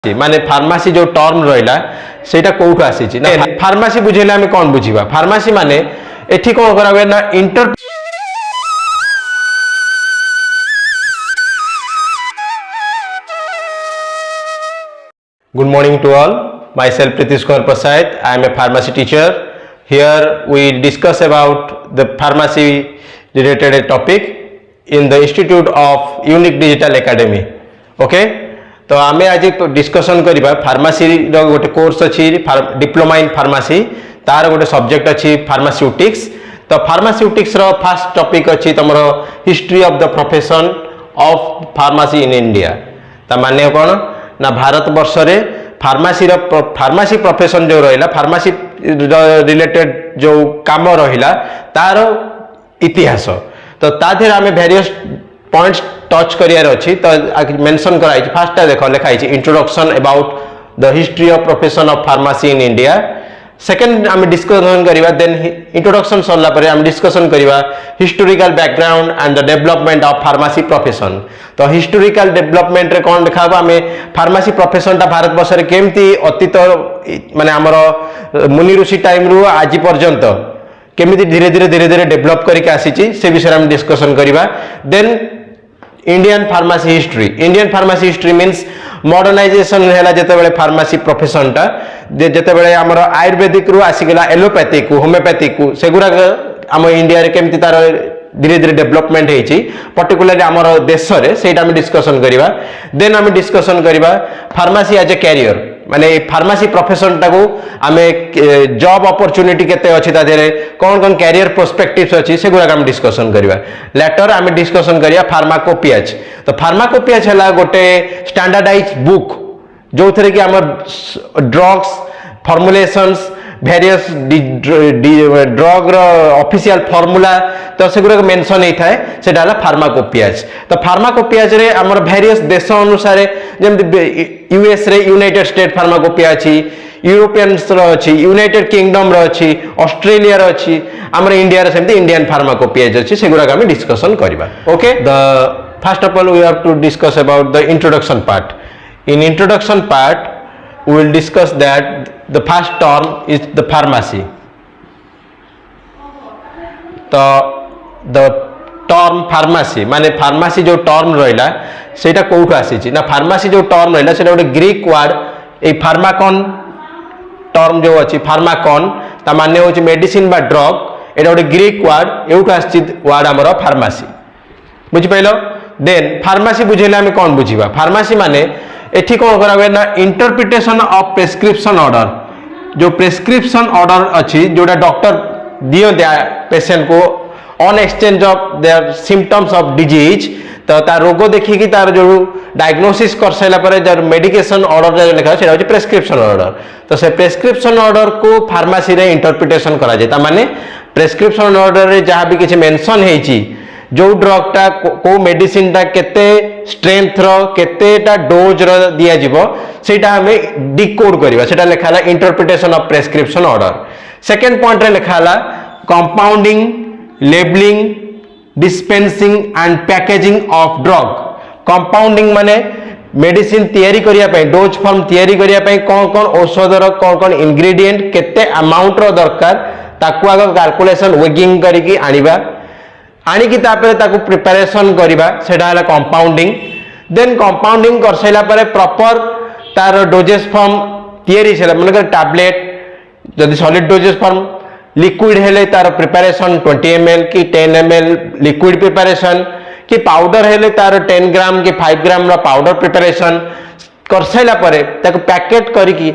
माने फार्मासी जो टर्म रहा सेटा कोठु आसी ना फार्मासी बुझेले आमे कोन बुझिबा फार्मासी माने एठी कोन करा हुए ना inter Good morning to all. Myself Pritish Kumar Prasad. I am a pharmacy teacher. Here we discuss about the pharmacy related topic in the Institute of Unique Digital Academy. Okay? तो आमे आज discussion करिबा pharmacy रो गोटे course अछि diploma in pharmacy तार गोटे subject अछि pharmaceutics तो फार्मास्यूटिक्स रो फर्स्ट टॉपिक अछि तमरो history of the profession of pharmacy in India ता माने कोन ना भारत वर्ष रे फार्मासी प्रोफेशन जो रहिला फार्मासी रिलेटेड जो काम रहिला तार इतिहास तो ता धेर आमे वेरियस पॉइंट्स टच करियर अछि तो मेंशन कराई फर्स्ट देखो लिखाई introduction about the history of profession of pharmacy in India second आम डिस्कशन करिबा देन इंट्रोडक्शन सरला परे आम डिस्कशन करिबा historical background and the development of pharmacy profession तो हिस्टोरिकल डेवलपमेंट रे कोन देखाबा आमे फार्मासी प्रोफेशन ता भारत वर्ष रे केमती अतीत माने हमरो मुनि ऋषि टाइम रु आज पर्यंत केमिति धीरे धीरे डेवलप करके आसी से विषय हम डिस्कशन करिबा then Indian pharmacy history means modernization हैला जते बेले फार्मासी प्रोफेशन टा जते बेले हमर आयुर्वेदिक रु आसीगला एलोपैथिक को होमियोपैथिक को सेगुरा हम इंडिया रे केमति तार धीरे डेवलपमेंट हेची पर्टिकुलरली हमर देश रे सेटा हम डिस्कशन करिबा देन हम डिस्कशन करिबा फार्मासी एज ए कैरियर माने फार्मासी प्रोफेशन टाको आमे जॉब अपॉर्चुनिटी केते अछि ता देरे कोन कैरियर पर्सपेक्टिव्स अछि सेगुरा हम डिस्कशन करिबा लेटर आमे डिस्कशन करिया फार्माकोपियाज तो फार्माकोपियाज हला गोटे स्टैंडर्डाइज्ड बुक जो थरे कि हमर ड्रग्स फॉर्मुलेशंस वेरियस ड्रग रो ऑफिशियल फार्मूला तो सेगुरा मेंशन हे थाए सेटा हला फार्माकोपियाज तो फार्माकोपियाज रे हमर वेरियस देश अनुसार जेम यूएस रे यूनाइटेड स्टेट फार्माकोपिया अछि यूरोपियंस रो अछि यूनाइटेड किंगडम रो अछि ऑस्ट्रेलिया रो अछि हमर इंडिया रे सेमति इंडियन फार्माकोपियाज अछि सेगुरा हम डिस्कशन करबा okay the first of all we have to discuss about the introduction part in introduction part we will discuss that the first term is the pharmacy तो the term pharmacy माने pharmacy जो term रहिला सेटा कोठु आसी ना pharmacy जो term रहिला सेटा गोटे ग्रीक वर्ड ए फार्माकन टर्म जो अछि फार्माकन ता माने होछि मेडिसिन बा ड्रग एटा गोटे ग्रीक वर्ड एउठु आसी वर्ड हमर फार्मासी बुझि पाइलो देन फार्मासी बुझेले हम कोन बुझिबा फार्मासी माने एठी कोन करा हुए ना इंटरप्रिटेशन ऑफ प्रेस्क्रिप्शन ऑर्डर जो प्रेस्क्रिप्शन ऑर्डर अछि जोटा डॉक्टर दियो दे पेशेंट को on exchange of their symptoms of disease तो ता रोग देखि कि तार जो डायग्नोसिस कर सैला परे जो मेडिकेशन ऑर्डर जे लिखा सेटा होछि प्रेस्क्रिप्शन ऑर्डर तो से प्रेस्क्रिप्शन ऑर्डर को फार्मेसी रे इंटरप्रिटेशन करा जाय ता माने प्रेस्क्रिप्शन ऑर्डर रे जहां भी किछि मेंशन हेछि जो ड्रग टा को मेडिसिन टा केते स्ट्रेंथ रो केतेटा डोज रो दिया जिवो सेटा हमें डिकोड करबा सेटा लिखाला interpretation of prescription order second point रे लिखाला compounding labelling dispensing and packaging of drug compounding माने मेडिसिन तयारी करिया पय डोज फॉर्म तयारी करिया पय कोन औषध रो कोन इंग्रेडिएंट केते अमाउंट रो दरकार ताकू आग कैलकुलेशन वेगिंग करिकि आनिबा आनिकी तापरे ताकू प्रिपरेशन करिबा सेटा हला कंपाउंडिंग देन कंपाउंडिंग कर सैला परे प्रॉपर तार डोजेस फॉर्म तयारी छला मन कर टैबलेट जदि सॉलिड डोजेस फॉर्म लिक्विड हेले तार प्रिपरेशन 20 ml की 10 ml लिक्विड प्रिपरेशन कि पाउडर हेले तार 10 ग्राम की 5 ग्राम रो पाउडर प्रिपरेशन कर सैला परे ताकू पैकेट करिकि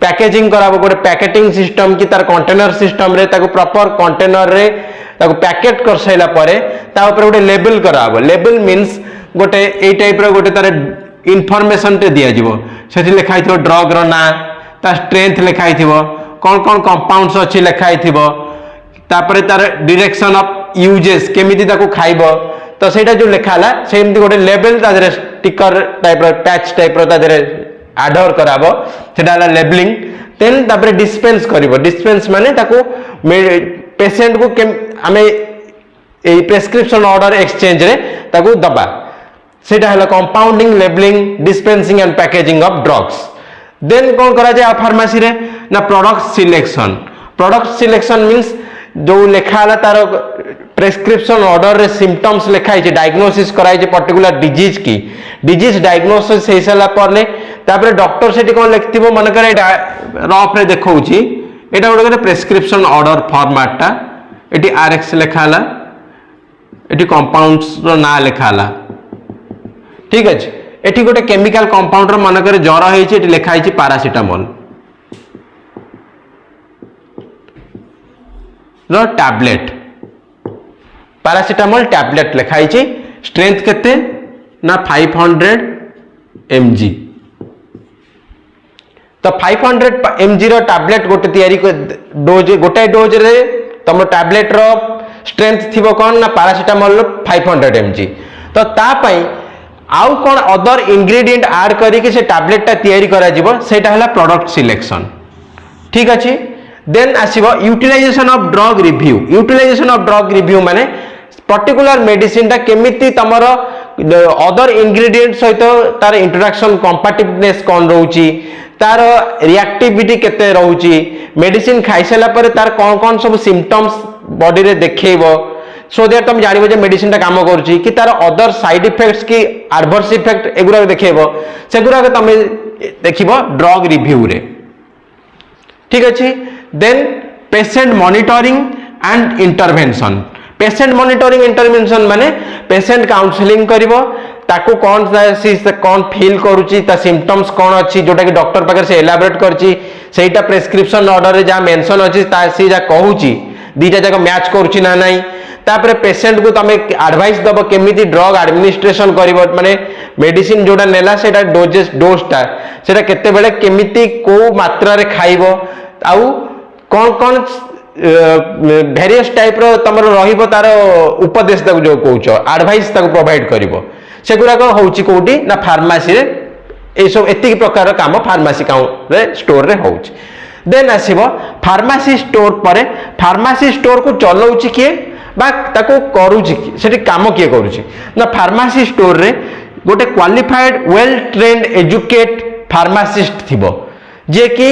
पैकेजिंग कराबो गोटे पैकेटिंग सिस्टम की तार कंटेनर सिस्टम रे ताकू प्रॉपर कंटेनर रे ताकू पैकेट कर सैला परे ता ऊपर गोटे लेबल कराबो लेबल मींस गोटे ए टाइप रो गोटे तार इंफॉर्मेशन ते दिया जिवो सेठी लिखाई थिबो ड्रग रो ना ता स्ट्रेंथ लिखाई थिबो कोन कंपाउंड्स अछि लिखाई थिबो तापरे तार डायरेक्शन ऑफ यूजेस केमिति ताकू खाइबो तो सेटा जो लिखाला सेमति गोटे लेबल ता देरे स्टिकर टाइप रो पैच टाइप रो ता देरे आडर कराबो सेटा हला लेबलिंग देन तापरे डिस्पेंस करिवो डिस्पेंस माने ताकू पेशेंट को हमें ए प्रेस्क्रिप्शन ऑर्डर एक्सचेंज रे ताकू दबा सेटा हला compounding labelling dispensing and packaging of drugs then कौन करा जाए फार्मेसी रे ना प्रोडक्ट सिलेक्शन मींस जो लिखा तार प्रेस्क्रिप्शन ऑर्डर रे सिम्पटम्स लिखाई डायग्नोसिस कराई पर्टिकुलर डिजीज डायग्नोसिस हो सारा पर डॉक्टर से कौन लिखिथो मनकर रफ रे देखौछि एटा गोटे प्रेस्क्रिप्शन ऑर्डर फॉर्मेटटा एटी आरएक्स लिखाला एटी कंपाउंड्स रो ना लिखाला ठीक अछि एटी गोटे केमिकल कंपाउंड रो मनकर ज्वर होइछि एटी लिखाई पैरासिटामोल रो टैबलेट पैरासिटामोल टैबलेट लिखाई स्ट्रेंथ केते ना 500 mg तो 500 mg रो टैबलेट गोटे तैयारी गोटे डोज रे तुम टैबलेट रो स्ट्रेंथ थिबो कोन ना पैरासिटामोल रो 500 mg तो ता पई आउ कोन अदर इंग्रेडिएंट ऐड करी के से टैबलेट ता तैयारी करा जिवो सेटा हला प्रोडक्ट सिलेक्शन ठीक अछि देन आसीबो यूटिलाइजेशन ऑफ ड्रग रिव्यू माने पर्टिकुलर मेडिसिन ता केमिति तमरो अदर इंग्रेडिएंट सहित तार इंटरेक्शन कंपैटिबनेस कोन रहउची तार रिएक्टिविटी केते रहउची मेडिसिन खाइ सला पर तार कोन कोन सब सिम्पटम्स बॉडी रे देखेइबो सो दैट तुम जानिबो जे मेडिसिन ता काम करूची कि तार अदर साइड इफेक्ट्स की एडवर्स इफेक्ट एगुरा देखेइबो सेगुरा के तुम देखिबो ड्रग रिव्यू रे ठीक अछि then patient monitoring and intervention माने पेशेंट काउंसलिंग करिवो ताकू कौन फील करूची ता सिम्पटम्स कौन अच्छी जोटा कि डॉक्टर पाकर से एलाबोरेट करची सेटा प्रेस्क्रिप्शन ऑर्डर रे जा मेंशन अछि ता सी जा कहूची दीटा जाक मैच करूची ना नाही तापर पेशेंट को तमे एडवाइस दबो केमिति ड्रग एडमिनिस्ट्रेशन करिवो माने मेडिसिन जोटा नेला सेटा डोजटा सेटा केते बेले केमिति को मात्रा रे खाइबो आउ कौन कौन वेरियस टाइप रो तमर रहिबो तार उपदेश तक जो कहउछ एडवाइस तक प्रोवाइड करिवो सेगुरा को होउची कोठी ना फार्मेसी रे ए सब एतिक प्रकार काम फार्मेसी काउंट रे स्टोर रे होउची देन आसीबो फार्मेसी स्टोर परे फार्मेसी स्टोर को चलाउची के बा ताको करूची सेठी काम के करूची ना फार्मेसी स्टोर रे गोटे qualified well trained educate pharmacist थिबो जे कि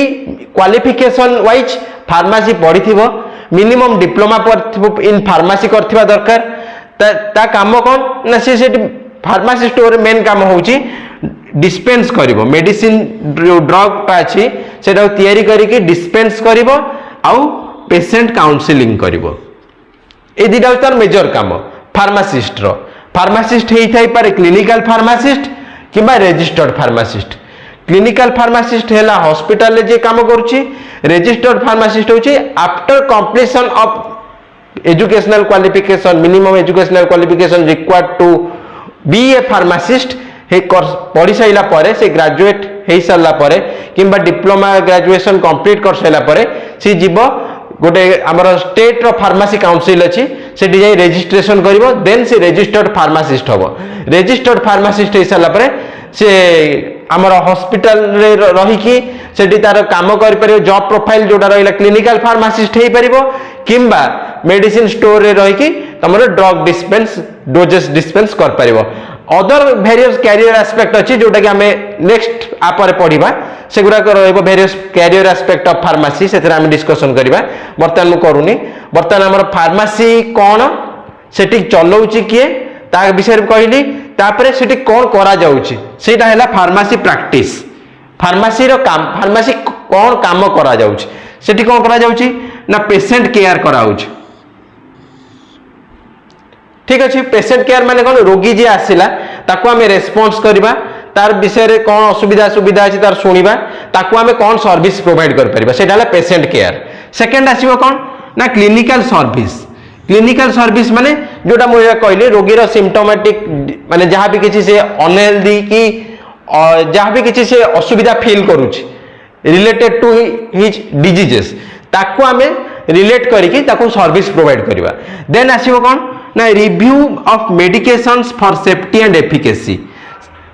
क्वालिफिकेशन वाइज फार्मेसी पढ़ी थिबो मिनिमम डिप्लोमा पर इन फार्मेसी करथिबा दरकार ता काम कोन ना से फार्मेसी स्टोर मेन काम होउची डिस्पेंस करिवो मेडिसिन ड्रग ता अछि सेटा तयारी करी कि डिस्पेंस करिवो आउ पेशेंट काउंसलिंग करिवो ए दिटा तार मेजर काम फार्मासिस्ट हेई थाई पारे क्लिनिकल फार्मासिस्ट किबा रजिस्टर्ड फार्मासिस्ट क्लिनिकल फार्मासिस्ट हैला हॉस्पिटल ले जे काम करूची रजिस्टर्ड फार्मासिस्ट होची after completion of educational qualification minimum educational qualification required to be a pharmacist हे पढ़ी साइला परे से ग्रेजुएट हे साला परे किंबा डिप्लोमा ग्रेजुएशन कंप्लीट कर साइला परे सी जीवो गोटे हमर स्टेट रो फार्मेसी काउंसिल अछि सेठी जाई रजिस्ट्रेशन करिवो देन से रजिस्टर्ड फार्मासिस्ट हबो रजिस्टर्ड फार्मासिस्ट हे साला परे से हमर हॉस्पिटल रे रही कि सेठी तार काम करि परियो जॉब प्रोफाइल जोडा रहिला क्लिनिकल फार्मासिस्ट हे परिबो किंबा मेडिसिन स्टोर रे रही कि तमरो ड्रग डिस्पेंस डोजेस डिस्पेंस कर परिबो अदर वेरियस कैरियर एस्पेक्ट अछि जोटा कि हमें नेक्स्ट आपर पढिबा सेगुरा को रहबो various career aspect of pharmacy सेथरा हम डिस्कशन करिबा वर्तमान मु करूनी वर्तमान हमर फार्मेसी कोन सेठी चलौची किए ता विषय कहली तापरे सेठी कोन करा जाउची सेटा हैला फार्मेसी प्रैक्टिस फार्मेसी रो काम फार्मेसी कोन काम करा जाउची सेठी कोन करा जाउची ना पेशेंट केयर करा होउची ठीक अच्छे पेशेंट केयर माने कोन रोगी जे आसिला ताको हमें रेस्पॉन्स करबा तार विषय रे कोन असुविधा सुविधा अछि तार सुनिबा ताको हमें कोन सर्विस प्रोवाइड कर परिबा सेटा हला पेशेंट केयर सेकंड आसीबो कोन ना क्लिनिकल सर्विस माने जोटा मु कहली रोगी रो सिम्पटोमेटिक माने जहा भी किछि से अनहेल्दी की जहा भी किछि से असुविधा फील करूछि रिलेटेड टू हिज डिजीजेस ताको हमें रिलेट करिकि ताको सर्विस प्रोवाइड करबा देन आसीबो कोन ना review of medications for safety and efficacy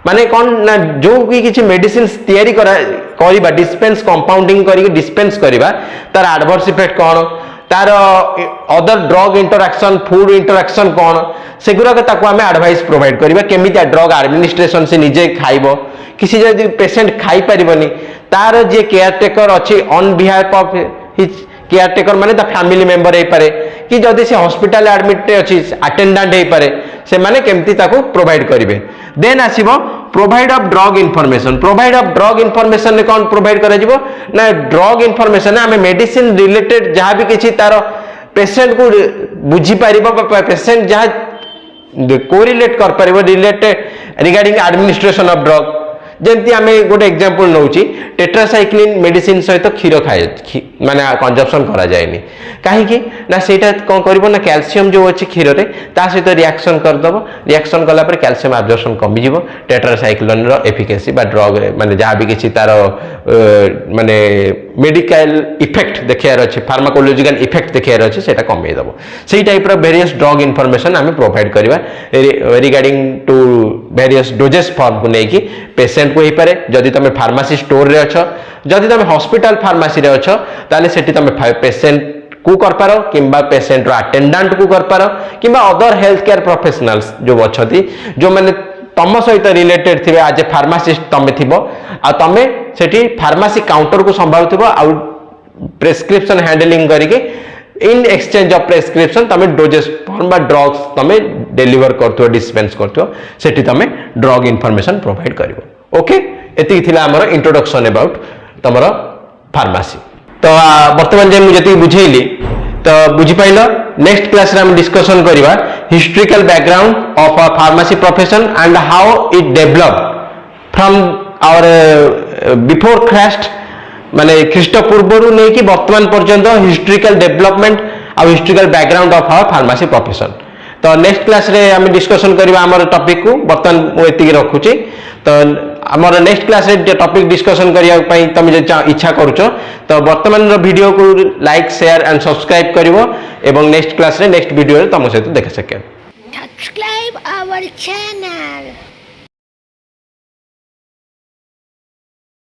माने कौन ना जो भी किसी मेडिसिन तैयारी करा डिस्पेंस कंपाउंडिंग करी डिस्पेंस करिबा तार एडवर्स इफेक्ट कौन तार other drug interaction food interaction कौन सेगुरा के ताको हमें एडवाइस प्रोवाइड करिबा केमिति ड्रग एडमिनिस्ट्रेशन से निजे खाइबो किसी जदि पेशेंट खाई परिबनी तार जे केयरटेकर अच्छी on behalf of his caretaker माने द फैमिली मेंबर पारे कि जदि से हॉस्पिटल एडमिट अच्छी अटेंडेंट पारे से माने केमती ताको प्रोवाइड करेंगे। देन आसीबो provide of drug information. Provide of drug information ने कौन प्रोवाइड करा जिवो ना ड्रग इनफॉरमेशन आमे मेडिसिन रिलेटेड जहाँ भी किसी तार पेशेंट को बुझी पारिबो पेशेंट जहाँ कोरिलेट कर पारिबो related regarding administration of drug जमती आम गोटे एग्जांपल नौची टेट्रासाइक्लिन मेडिसिन सहित क्षीर खाए माने कंजप्शन करा जाएनी कहीं ना सेटा कौन करिवो ना कैल्शियम जो अच्छी क्षीर रे ता सहित रिएक्शन करदबो रिएक्शन कला पर कैल्शियम एब्जॉर्प्शन कमी जिवो टेट्रासाइक्लिन रो एफिकेसी बा ड्रग माने जहाँ भी किसी तार माने मेडिकल इफेक्ट देखार अच्छे फार्माकोलॉजिकल इफेक्ट देखार अच्छे सेटा कमे दबो सेही टाइप रो वेरियस ड्रग इनफॉरमेशन आम प्रोवाइड करबा regarding to various dosages form को लेकी पेशेंट को पारे जदि तुम फार्मासी स्टोर रे अच्छ जदि तुम हॉस्पिटल फार्मासी रे अच्छ ताले सेठी तुम पेशेंट को कर पारो किंबा पेशेंट रो अटेंडेंट को कर पारो किंबा अदर हेल्थ केयर प्रोफेशनल्स जो अच्छी जो मैंने तम सहित रिलेटेड थे आज ए फार्मासिस्ट तुम थी आ तुम से फार्मासी काउंटर को संभालुव आउ प्रेस्क्रिप्शन हैंडलिंग करके इन एक्सचेंज ऑफ प्रेस्क्रिप्शन तुम डोजेस फॉर्म बा ड्रग्स तुम डेलीवर करथो डिस्पेंस करथो सेठी तुम ड्रग इनफॉरमेशन प्रोवाइड करिवो। ओके एति थिला हमर इंट्रोडक्शन अबाउट तमरो फार्मेसी। तो वर्तमान जे मुझे जति बुझेली तो बुझी पाइल नेक्स्ट क्लास रे हम डिस्कशन करिवा historical background of a pharmacy profession and how it develop from our before Christ माने ख्रीष्ट पूर्व नहीं कि वर्तमान पर्यंत हिस्टोरिकल डेवलपमेंट और historical background of our pharmacy profession. तो नेक्स्ट क्लास रे हम डिस्कशन करबा हमर टॉपिक को वर्तमान मु एति रखुची। तो हमर नेक्स्ट क्लास रे टॉपिक डिस्कशन करिया पई तुम जे इच्छा करूछो तो वर्तमान रो वीडियो को लाइक शेयर एंड सब्सक्राइब करिवो एवं नेक्स्ट क्लास रे नेक्स्ट वीडियो रे तुम सहित देख सके। Subscribe our channel.